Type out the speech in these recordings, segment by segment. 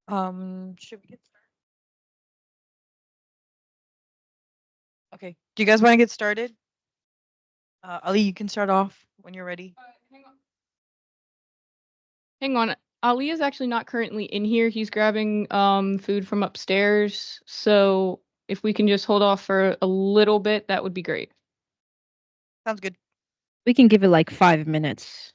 Should we get started? Okay. Do you guys want to get started? Ali, you can start off when you're ready. Hang on. Ali is actually not currently in here. He's grabbing food from upstairs. So if we can just hold off for a little bit, that would be great. Sounds good. We can give it like 5 minutes.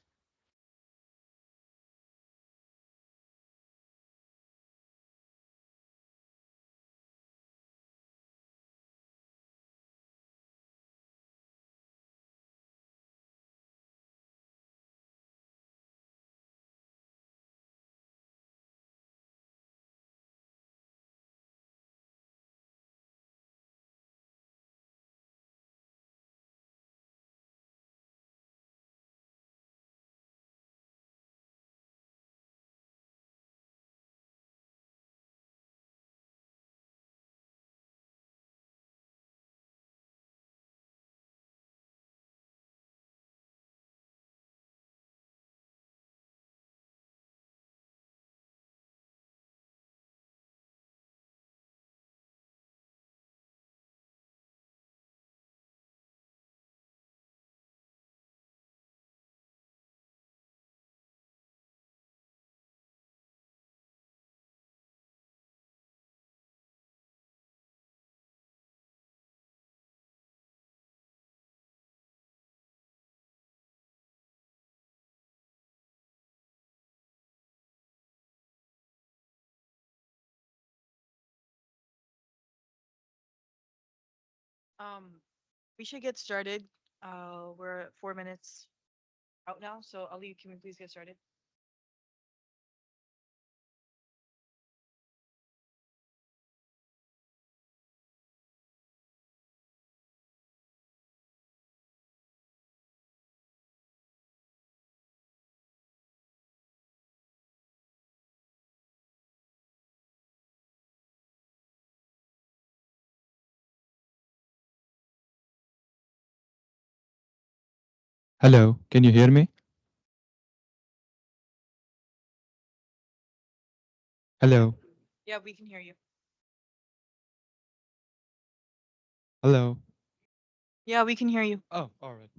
Um, we should get started. We're at 4 minutes out now, so Ali, can we please get started? Hello, can you hear me? Hello, Yeah, we can hear you. hello. Yeah, we can hear you. Oh, all right.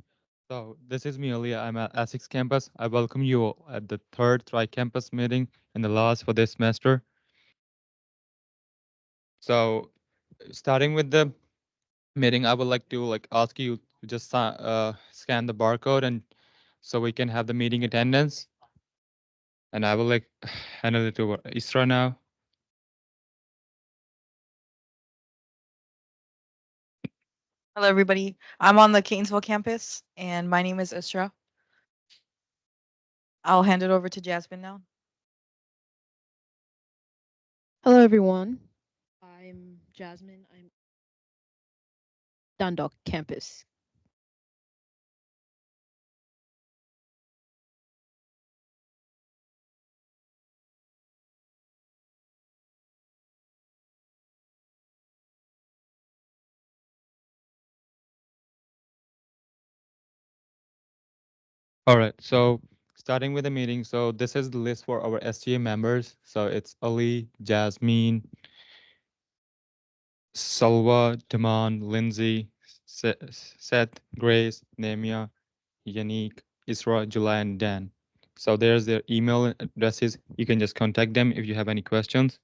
So this is me, Elia. I'm at Essex campus. I welcome you all at the third Tri Campus Meeting and the last for this semester. So starting with the meeting, I would like to ask you to just scan the barcode and so we can have the meeting attendance. And I will hand it to Isra now. Hello, everybody. I'm on the Catonsville campus, and my name is Isra. I'll hand it over to Jasmine now. Hello, everyone. I'm Jasmine. I'm Dundalk campus. All right, so starting with the meeting. So this is the list for our SGA members. So it's Ali, Jasmine, Salwa, Daman, Lindsay, Seth, Grace, Nemia, Yannick, Isra, July, and Dan. So there's their email addresses. You can just contact them if you have any questions.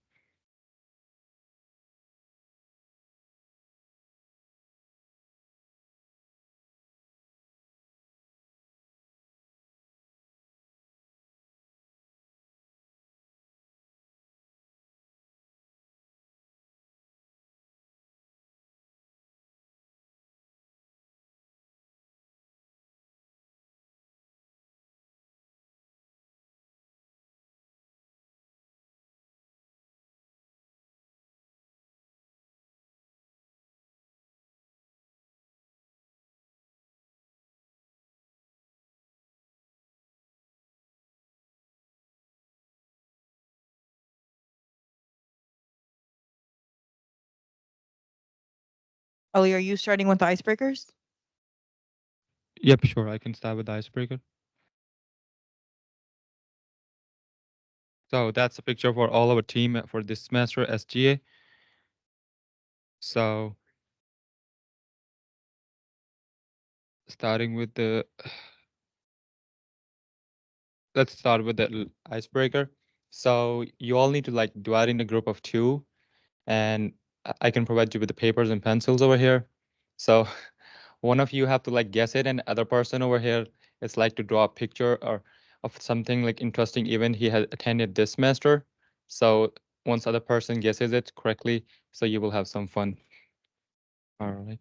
Ali, are you starting with the icebreakers? Yep, sure. I can start with the icebreaker. So that's a picture for all our team for this semester, SGA. So starting with the, let's start with the icebreaker. So you all need to like divide in a group of two, and I can provide you with the papers and pencils over here. So one of you have to like guess it, and other person over here is like to draw a picture or of something like interesting event he had attended this semester. So once other person guesses it correctly, so you will have some fun. All right.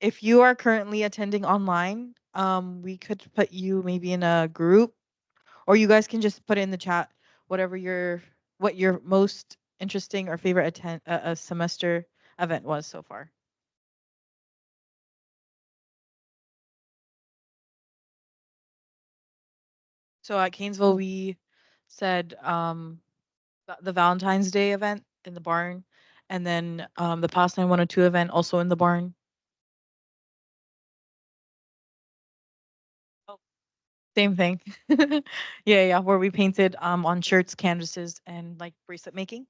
If you are currently attending online, we could put you maybe in a group, or you guys can just put it in the chat whatever what your most interesting or favorite semester event was so far. So at Canesville, we said the Valentine's Day event in the barn, and then the Past 9102 event also in the barn. Oh, same thing. Yeah, where we painted on shirts, canvases, and like bracelet making.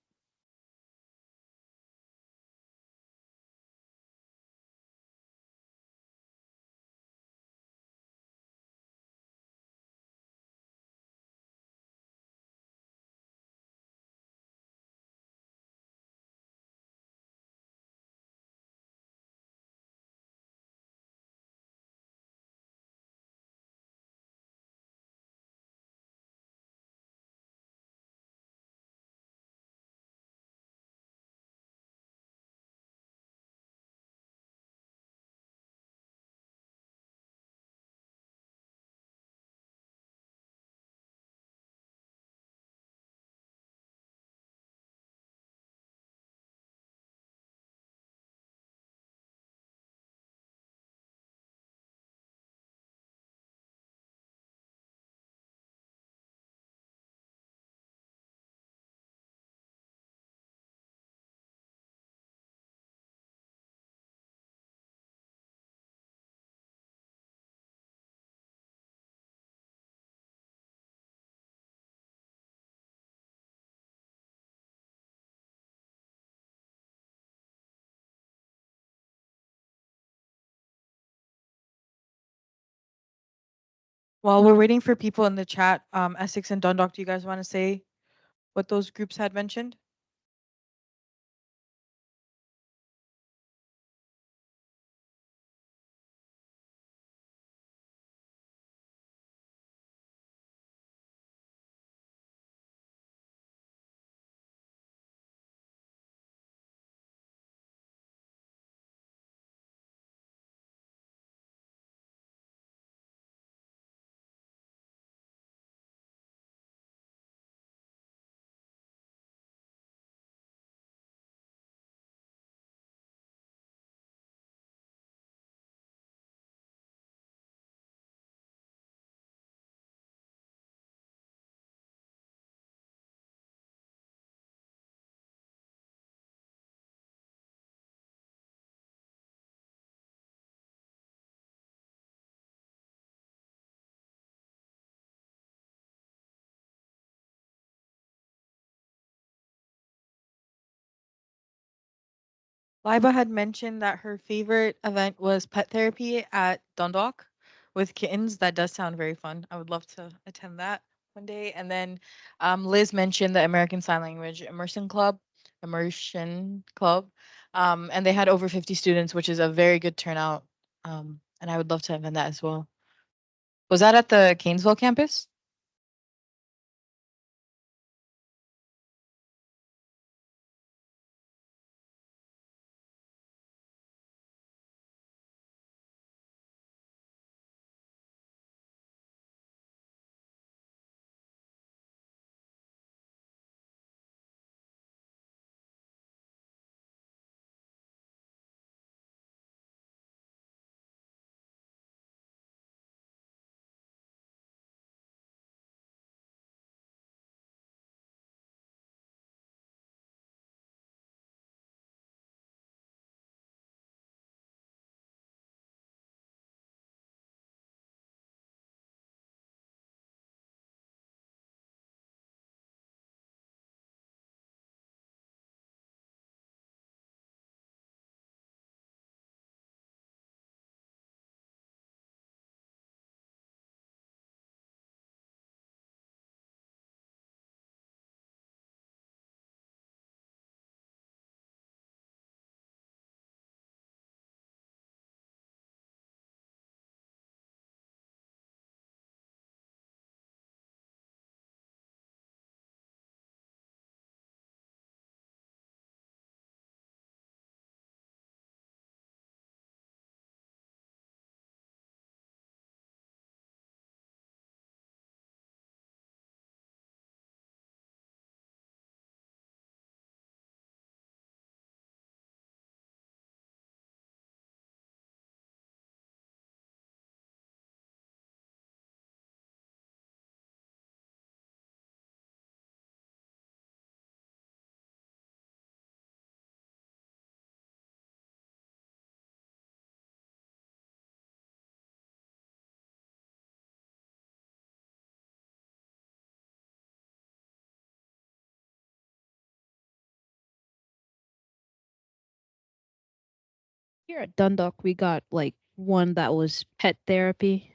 While we're waiting for people in the chat, Essex and Dundalk, do you guys want to say what those groups had mentioned? Liba had mentioned that her favorite event was pet therapy at Dundalk with kittens. That does sound very fun. I would love to attend that. one day, and then Liz mentioned the American Sign Language Immersion Club, and they had over 50 students, which is a very good turnout. And I would love to attend that as well. Was that at the Canesville campus? Here at Dundalk, we got like one that was pet therapy,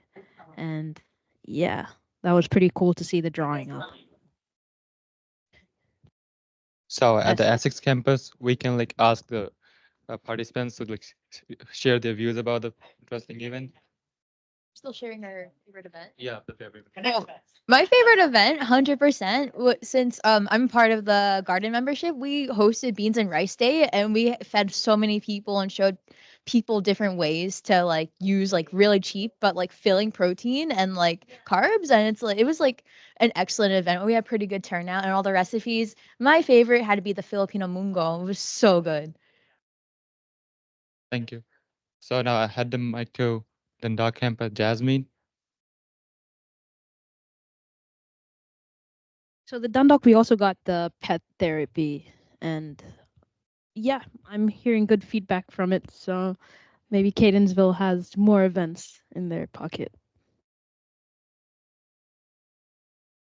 and yeah, that was pretty cool to see the drawing up. So at the Yes. Essex campus, we can like ask the participants to like share their views about the interesting event. Still sharing our favorite event. Yeah, the favorite. Oh, my favorite event, 100%, since I'm part of the garden membership, we hosted Beans and Rice Day, and we fed so many people and showed people different ways to like use like really cheap but like filling protein and like carbs, and it was like an excellent event. We had pretty good turnout and all the recipes. My favorite had to be the Filipino mungo. It was so good. Thank you. So now I had the mic to Dundalk campus Jasmine. So the Dundalk, we also got the pet therapy, and yeah, I'm hearing good feedback from it. So maybe Cadensville has more events in their pocket.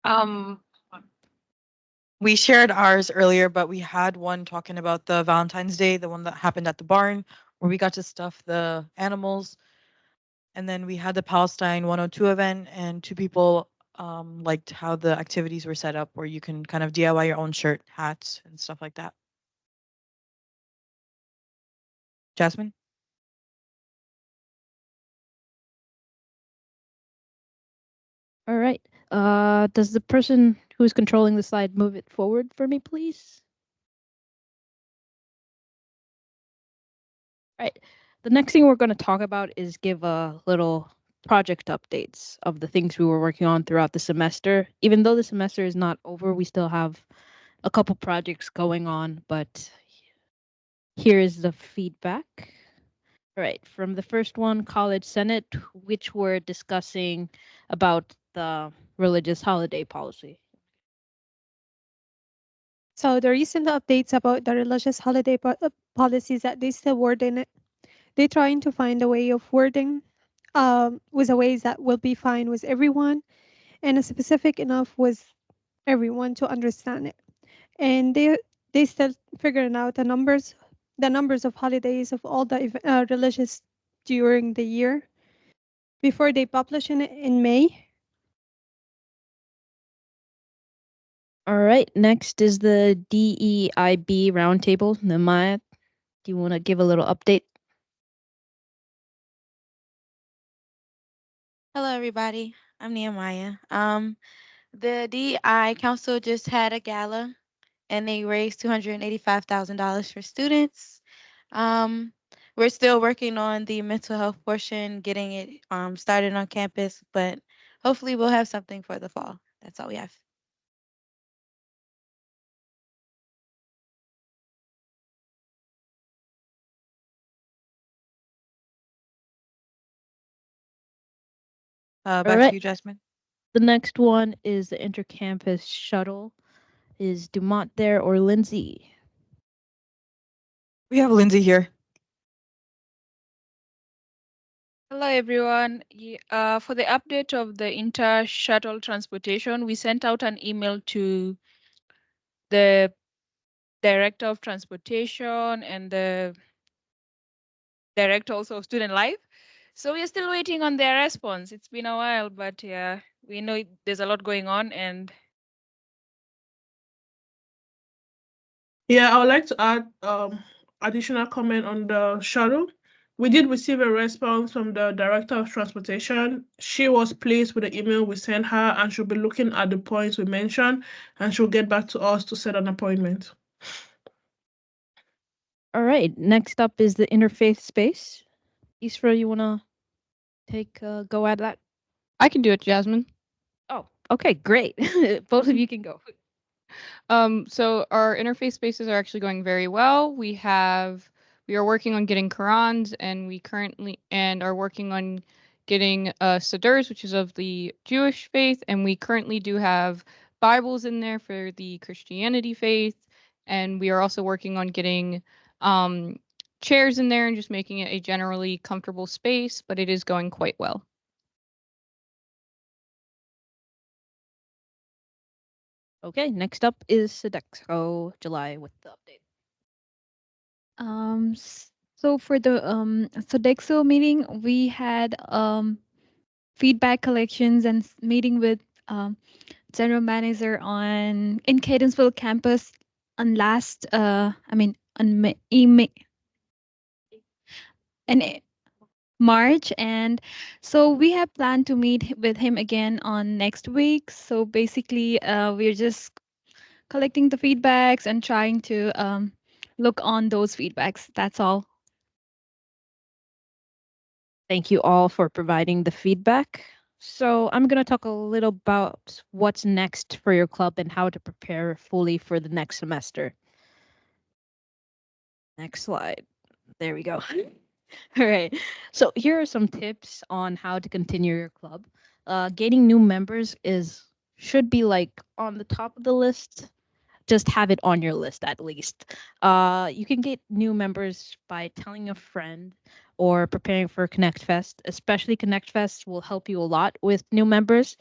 Um, we shared ours earlier, but we had one talking about the Valentine's Day, the one that happened at the barn, where we got to stuff the animals. And then we had the Palestine 102 event, and two people liked how the activities were set up, where you can kind of DIY your own shirt, hats, and stuff like that. Jasmine? All right. Does the person who's controlling the slide move it forward for me, please? Right. The next thing we're going to talk about is give a little project updates of the things we were working on throughout the semester. Even though the semester is not over, we still have a couple projects going on, but here is the feedback. All right, from the first one, College Senate, which we're discussing about the religious holiday policy. So the recent updates about the religious holiday policies that they still wording it, they're trying to find a way of wording with a ways that will be fine with everyone and a specific enough with everyone to understand it. And they still figuring out the numbers of holidays of all the religious during the year before they publish in it in May. All right, next is the DEIB roundtable. Nehemiah, do you want to give a little update? Hello, everybody. I'm Nehemiah. The DI Council just had a gala, and they raised $285,000 for students. We're still working on the mental health portion, getting it started on campus, but hopefully we'll have something for the fall. That's all we have. Back Alright. to you, Jasmine. The next one is the intercampus shuttle. Is Dumont there or Lindsay? We have Lindsay here. Hello everyone. For the update of the inter shuttle transportation, we sent out an email to the director of transportation and the director also of student life. So we're still waiting on their response. It's been a while, but yeah, we know there's a lot going on and Yeah, I would like to add additional comment on the shuttle. We did receive a response from the Director of Transportation. She was pleased with the email we sent her and she'll be looking at the points we mentioned and she'll get back to us to set an appointment. All right, next up is the interfaith space. Isra, you want to take a go at that? I can do it, Jasmine. Oh, okay, great. Both of you can go. So our interface spaces are actually going very well. We are working on getting Qurans, and we currently are working on getting Sidurs, which is of the Jewish faith, and we currently do have Bibles in there for the Christianity faith, and we are also working on getting chairs in there and just making it a generally comfortable space, but it is going quite well. Okay, next up is Sodexo July with the update. So for the Sodexo meeting, we had feedback collections and meeting with general manager in Cadenceville campus on last in March, and so we have planned to meet with him again on next week. So basically, we're just collecting the feedbacks and trying to look on those feedbacks. That's all. Thank you all for providing the feedback. So I'm going to talk a little about what's next for your club and how to prepare fully for the next semester. Next slide. There we go. All right. So here are some tips on how to continue your club. Gaining new members should be like on the top of the list. Just have it on your list at least. You can get new members by telling a friend or preparing for Connect Fest. Especially Connect Fest will help you a lot with new members.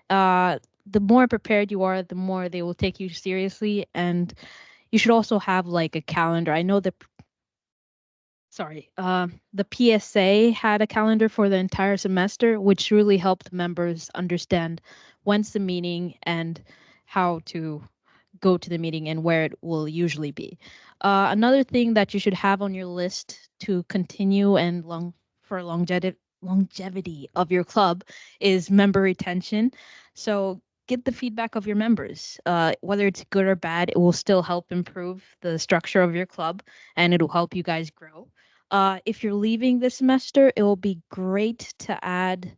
The more prepared you are, the more they will take you seriously. And you should also have like a calendar. I know the PSA had a calendar for the entire semester, which really helped members understand when's the meeting and how to go to the meeting and where it will usually be. Another thing that you should have on your list to continue and for longevity of your club is member retention. So get the feedback of your members. Whether it's good or bad, it will still help improve the structure of your club and it'll help you guys grow. If you're leaving this semester, it will be great to add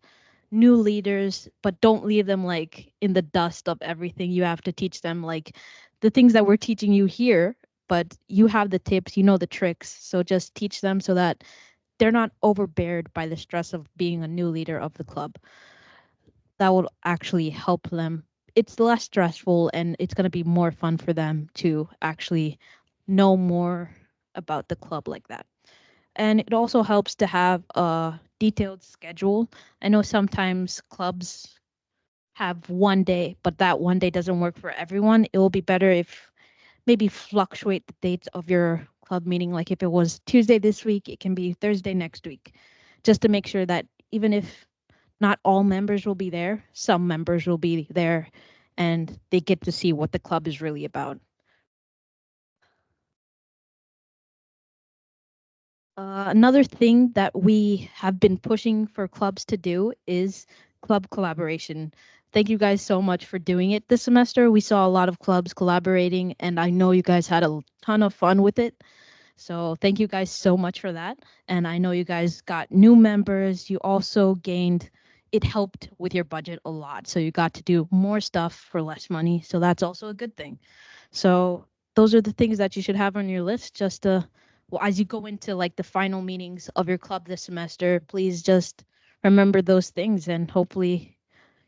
new leaders, but don't leave them like in the dust of everything. You have to teach them like the things that we're teaching you here, but you have the tips, you know the tricks. So just teach them so that they're not overbeared by the stress of being a new leader of the club. That will actually help them. It's less stressful and it's going to be more fun for them to actually know more about the club like that. And it also helps to have a detailed schedule. I know sometimes clubs have one day, but that one day doesn't work for everyone. It will be better if maybe fluctuate the dates of your club meeting. Like if it was Tuesday this week, it can be Thursday next week, just to make sure that even if not all members will be there, some members will be there and they get to see what the club is really about. Another thing that we have been pushing for clubs to do is club collaboration. Thank you guys so much for doing it this semester. We saw a lot of clubs collaborating, and I know you guys had a ton of fun with it. So thank you guys so much for that. And I know you guys got new members. You also gained, it helped with your budget a lot. So you got to do more stuff for less money. So that's also a good thing. So those are the things that you should have on your list just to, well, as you go into like the final meetings of your club this semester, please just remember those things and hopefully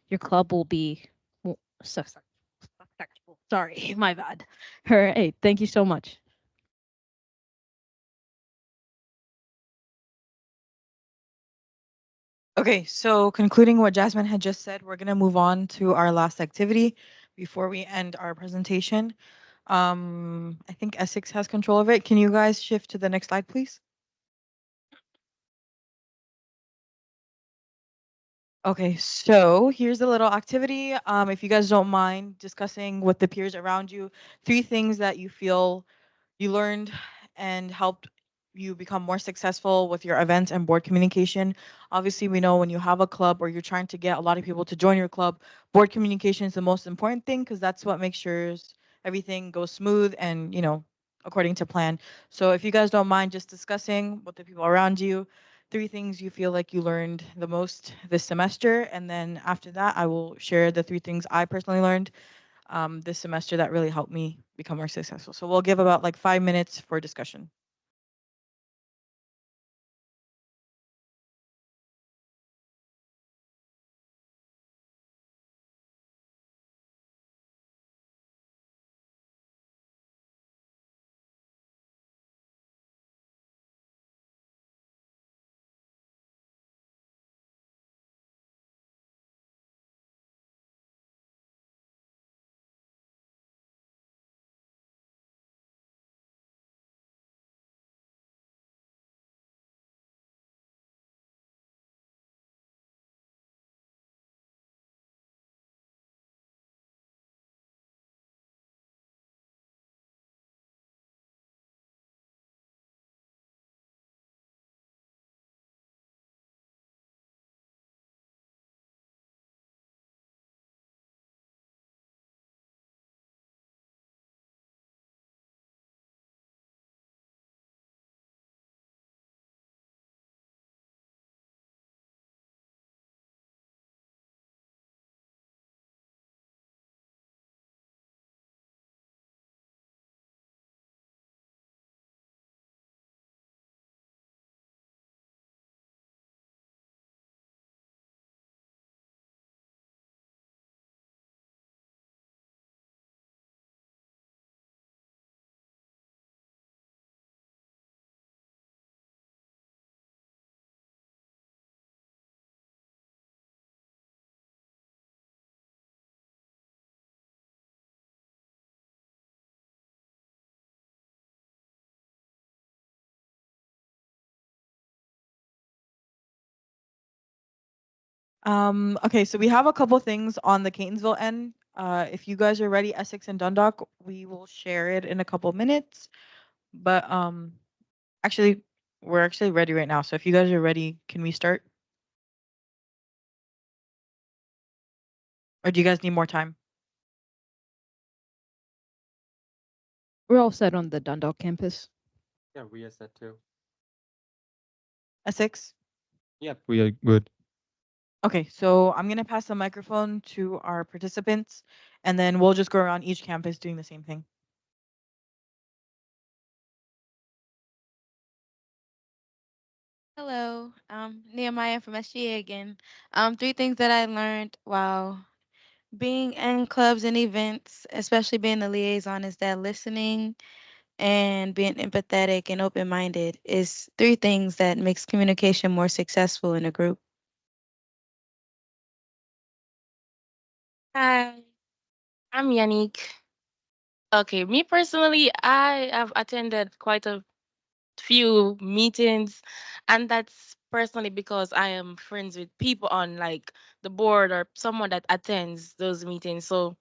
your club will be successful. Sorry, my bad. All right, thank you so much. Okay, so concluding what Jasmine had just said, we're going to move on to our last activity before we end our presentation. I think Essex has control of it. Can you guys shift to the next slide, please? Okay, so here's a little activity. If you guys don't mind discussing with the peers around you, 3 things that you feel you learned and helped you become more successful with your events and board communication. Obviously, we know when you have a club or you're trying to get a lot of people to join your club, board communication is the most important thing because that's what makes sure everything goes smooth and, according to plan. So if you guys don't mind just discussing with the people around you, 3 things you feel like you learned the most this semester. And then after that, I will share the 3 things I personally learned this semester that really helped me become more successful. So we'll give about like 5 minutes for discussion. Okay, so we have a couple things on the Catonsville end. If you guys are ready, Essex and Dundalk, we will share it in a couple minutes. But actually, we're actually ready right now. So if you guys are ready, can we start? Or do you guys need more time? We're all set on the Dundalk campus. Yeah, we are set too. Essex? Yep, we are good. Okay, so I'm going to pass the microphone to our participants, and then we'll just go around each campus doing the same thing. Hello, Nehemiah from SGA again. 3 things that I learned while being in clubs and events, especially being the liaison, is that listening and being empathetic and open-minded is 3 things that makes communication more successful in a group. Hi, I'm Yannick. Okay, me personally, I have attended quite a few meetings, and that's personally because I am friends with people on like the board or someone that attends those meetings. So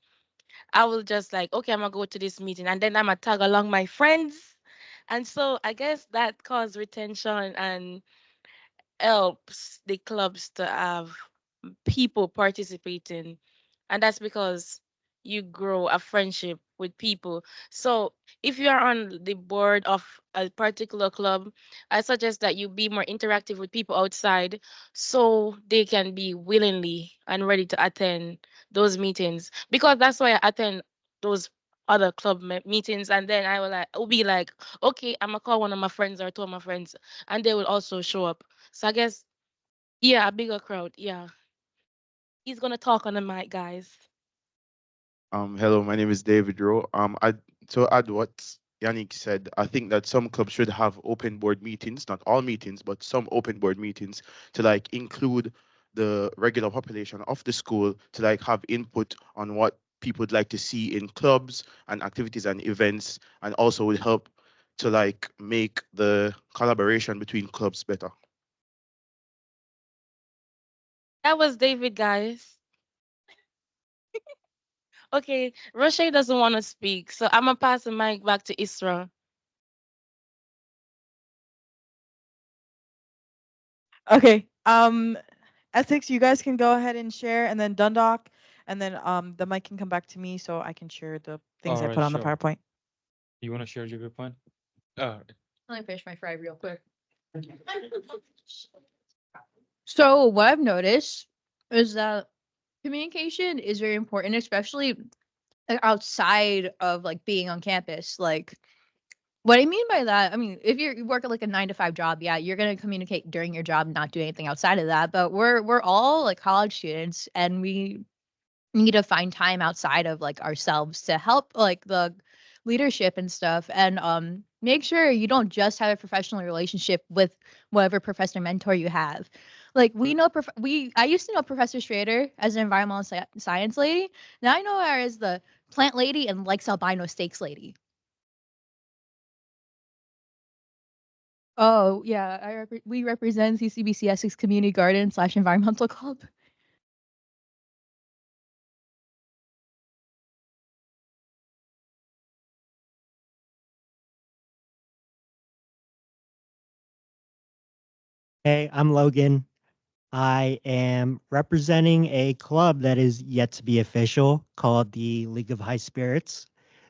I will just like, okay, I'm gonna go to this meeting, and then I'm gonna tag along my friends, and so I guess that causes retention and helps the clubs to have people participating, and that's because you grow a friendship with people. So if you are on the board of a particular club, I suggest that you be more interactive with people outside so they can be willingly and ready to attend those meetings, because that's why I attend those other club meetings, and then will be like, okay, I'm gonna call one of my friends or two of my friends, and they will also show up. So I guess, yeah, a bigger crowd. Yeah. He's gonna talk on the mic, guys. Hello, my name is David Rowe. To add what Yannick said, I think that some clubs should have open board meetings, not all meetings, but some open board meetings to like include the regular population of the school to like have input on what people would like to see in clubs and activities and events, and also would help to like make the collaboration between clubs better. That was David, guys. Okay, Roche doesn't want to speak, so I'm gonna pass the mic back to Isra. Okay. Ethics, you guys can go ahead and share, and then Dundalk, and then the mic can come back to me so I can share the things All I right, put on the sure. PowerPoint. You want to share your good point? Let me finish my fry real quick. So what I've noticed is that communication is very important, especially outside of like being on campus. Like what I mean by that, I mean if you work at like a 9 to 5 job, yeah, you're gonna communicate during your job, not do anything outside of that. But we're all like college students, and we need to find time outside of like ourselves to help like the leadership and stuff, and make sure you don't just have a professional relationship with whatever professor mentor you have. Like we know I used to know Professor Schrader as an environmental science lady. Now I know her as the plant lady and likes albino steaks lady. Oh yeah, we represent CCBC Essex Community Garden / Environmental Club. Hey, I'm Logan. I am representing a club that is yet to be official called the League of High Spirits.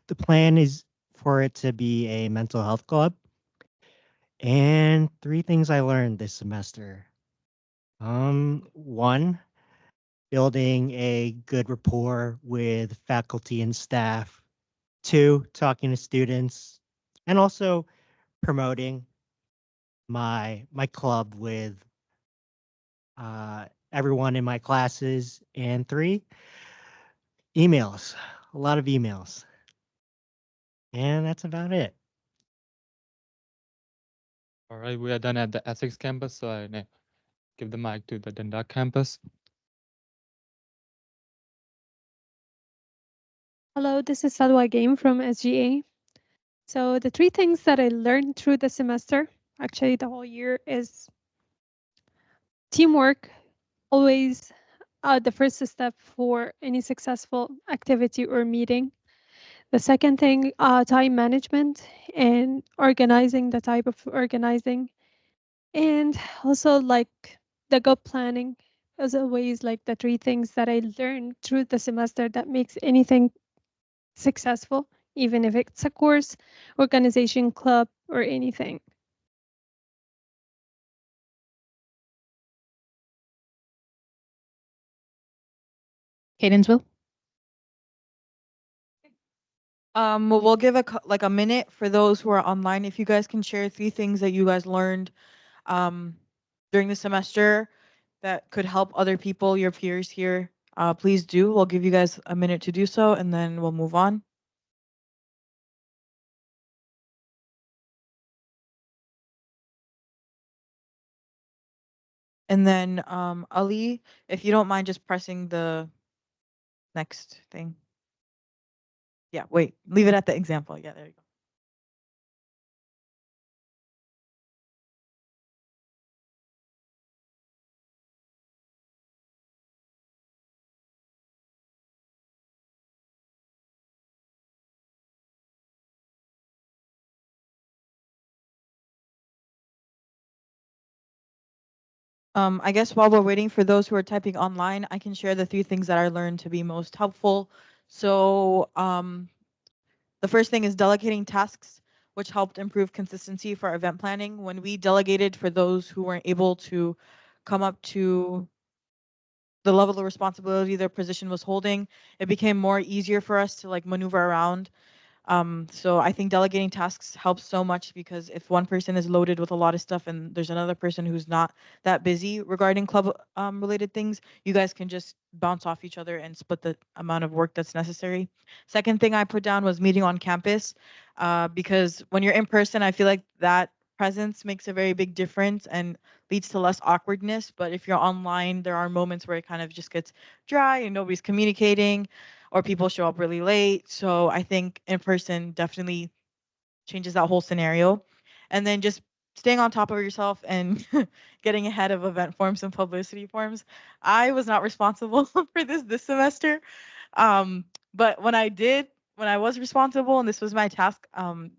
The plan is for it to be a mental health club. And three things I learned this semester. One, building a good rapport with faculty and staff. Two, talking to students, and also promoting my club with everyone in my classes. And three, emails, a lot of emails. And that's about it. All right, we are done at the Essex campus, so I give the mic to the Dundalk campus. Hello, this is Salwa Game from SGA. So the three things that I learned through the semester, actually the whole year, is teamwork, always the first step for any successful activity or meeting. The second thing, time management and organizing, the type of organizing. And also like the goal planning, as always, like the three things that I learned through the semester that makes anything successful, even if it's a course, organization, club, or anything. Cadensville. We'll give like a minute for those who are online. If you guys can share three things that you guys learned um, during the semester that could help other people, your peers here, please do. We'll give you guys a minute to do so, and then we'll move on. And then Ali, if you don't mind just pressing the next thing. Yeah, wait, leave it at the example. Yeah, there you go. I guess while we're waiting for those who are typing online, I can share the 3 things that I learned to be most helpful. So, the first thing is delegating tasks, which helped improve consistency for event planning. When we delegated for those who weren't able to come up to the level of responsibility their position was holding, it became more easier for us to like maneuver around. So I think delegating tasks helps so much because if one person is loaded with a lot of stuff and there's another person who's not that busy regarding club related things, you guys can just bounce off each other and split the amount of work that's necessary. Second thing I put down was meeting on campus, because when you're in person, I feel like that presence makes a very big difference and leads to less awkwardness. But if you're online, there are moments where it kind of just gets dry and nobody's communicating or people show up really late. So I think in person definitely changes that whole scenario. And then just staying on top of yourself and getting ahead of event forms and publicity forms. I was not responsible for this semester. Um, but when I was responsible and this was my task,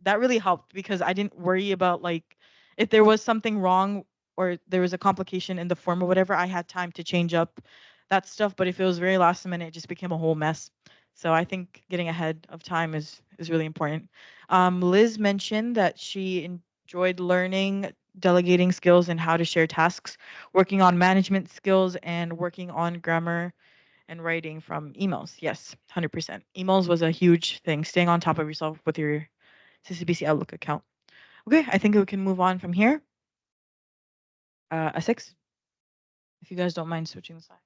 that really helped because I didn't worry about like if there was something wrong or there was a complication in the form or whatever, I had time to change up that stuff. But if it was very last minute, it just became a whole mess. So I think getting ahead of time is really important. Liz mentioned that she enjoyed learning delegating skills and how to share tasks, working on management skills, and working on grammar and writing from emails. Yes, 100%. Emails was a huge thing, staying on top of yourself with your CCBC Outlook account. Okay, I think we can move on from here. Essex, if you guys don't mind switching the slide.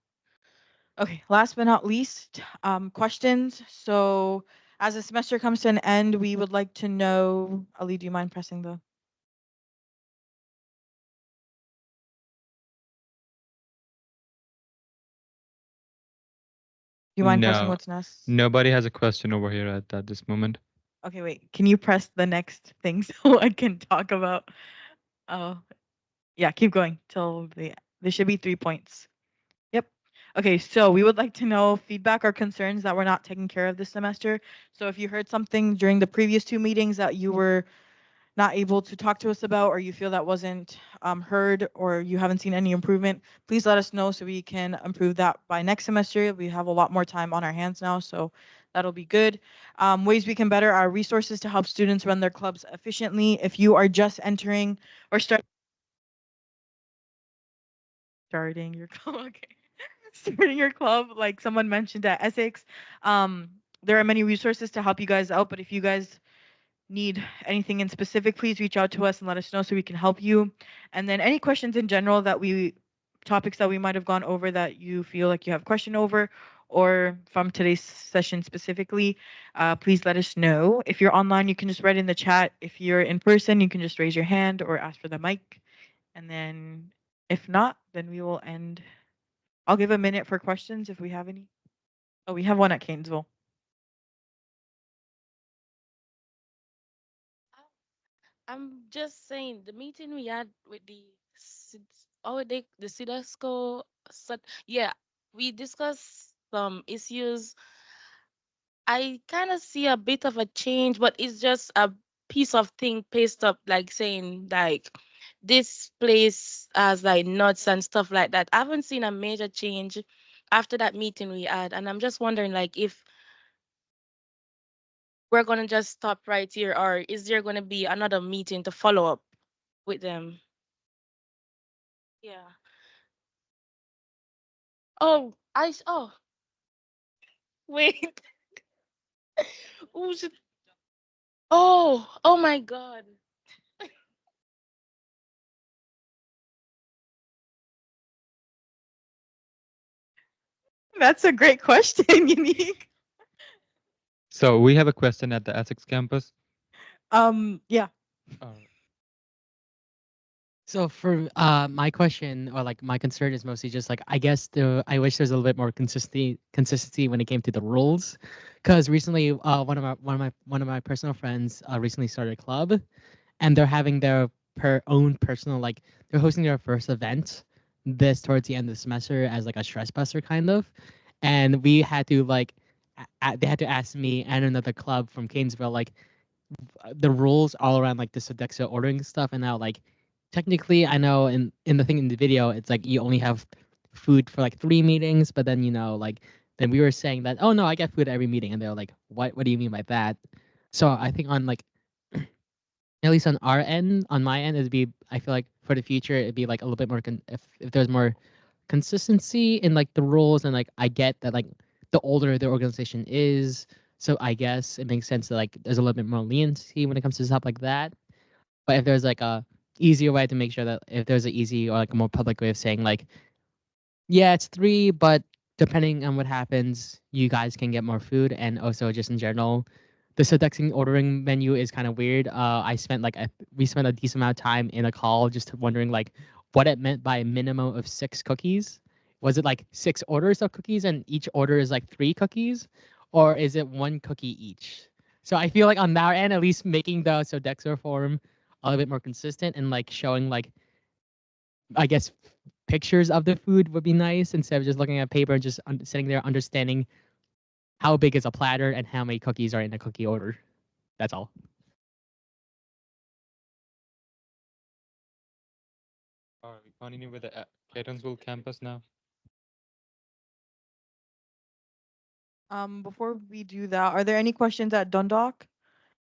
Okay, last but not least, questions. So as the semester comes to an end, we would like to know, Ali, do you mind pressing the? Do you mind pressing No, what's next? nobody has a question over here at this moment. Okay, wait, can you press the next thing so I can talk about? Oh, yeah, keep going till there should be 3 points. Yep. Okay, so we would like to know feedback or concerns that were not taken care of this semester. So if you heard something during the previous 2 meetings that you were not able to talk to us about, or you feel that wasn't heard, or you haven't seen any improvement, please let us know so we can improve that by next semester. We have a lot more time on our hands now, so that'll be good. Ways we can better our resources to help students run their clubs efficiently. If you are just entering or starting your club, okay. Starting your club, like someone mentioned at Essex. There are many resources to help you guys out, but if you guys need anything in specific, please reach out to us and let us know so we can help you. And then any questions in general topics that we might have gone over that you feel like you have question over, or from today's session specifically, please let us know. If you're online, you can just write in the chat. If you're in person, you can just raise your hand or ask for the mic. And then if not, then we will end. I'll give a minute for questions if we have any. Oh, we have one at Canesville. I'm just saying the meeting we had with the CEDASCO, yeah, we discussed some issues. I kind of see a bit of a change, but it's just a piece of thing pasted up, like saying like this place has like nuts and stuff like that. I haven't seen a major change after that meeting we had, and I'm just wondering like if we're gonna just stop right here, or is there gonna be another meeting to follow up with them? Yeah. Oh, wait. Who's it? Oh my God. That's a great question, Unique. So we have a question at the Essex campus. Yeah. So for my question or like my concern is mostly just like I guess I wish there's a little bit more consistency when it came to the rules, because recently one of my personal friends recently started a club, and they're having their own personal like they're hosting their first event this towards the end of the semester as like a stress buster kind of, and we had to like they had to ask me and another club from Canesville like the rules all around like the Sodexo ordering stuff and how like technically, I know in the thing in the video, it's like you only have food for like 3 meetings, but then like then we were saying that, oh no, I get food every meeting, and they're like, what do you mean by that? So I think on like at least on our end, on my end, it'd be I feel like for the future it'd be like a little bit more if there's more consistency in like the rules, and like I get that like the older the organization is, so I guess it makes sense that like there's a little bit more leniency when it comes to stuff like that. But if there's like a easier way to make sure that if there's an easy or like a more public way of saying like, yeah, it's 3, but depending on what happens, you guys can get more food. And also just in general, the sodexing ordering menu is kind of weird. I spent like we spent a decent amount of time in a call just wondering like what it meant by a minimum of 6 cookies. Was it like 6 orders of cookies and each order is like 3 cookies, or is it 1 cookie each? So I feel like on that end, at least making the Sodexo form a little bit more consistent and like showing like I guess pictures of the food would be nice instead of just looking at paper and just sitting there understanding how big is a platter and how many cookies are in a cookie order. That's all. All right, we continue with the Catonsville campus now. Before we do that, are there any questions at Dundalk?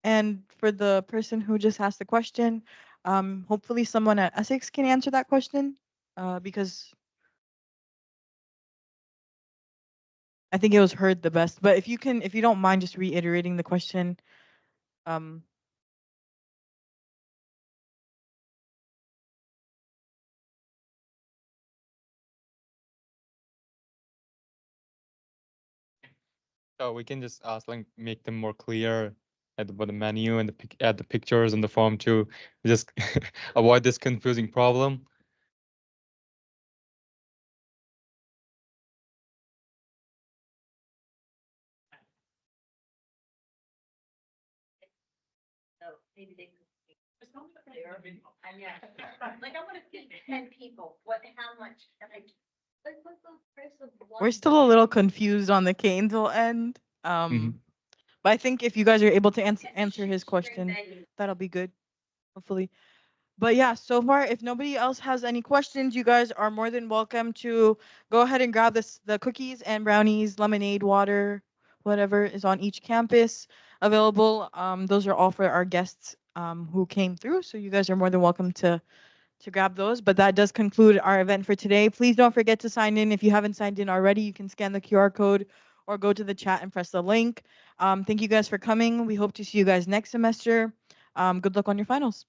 And for the person who just asked the question, hopefully someone at Essex can answer that question, because I think it was heard the best. But if you don't mind just reiterating the question, um, So we can just ask like make them more clear at the menu and add the pictures on the form to just avoid this confusing problem. Maybe they could. Like I want to feed 10 people. How much? Like what's the price of one? we're still a little confused on the Canesville end. But I think if you guys are able to answer his question, that'll be good, hopefully. But yeah, so far, if nobody else has any questions, you guys are more than welcome to go ahead and grab the cookies and brownies, lemonade, water, whatever is on each campus available. Those are all for our guests who came through. So you guys are more than welcome to grab those. But that does conclude our event for today. Please don't forget to sign in. If you haven't signed in already, you can scan the QR code or go to the chat and press the link. Thank you guys for coming. We hope to see you guys next semester. Good luck on your finals.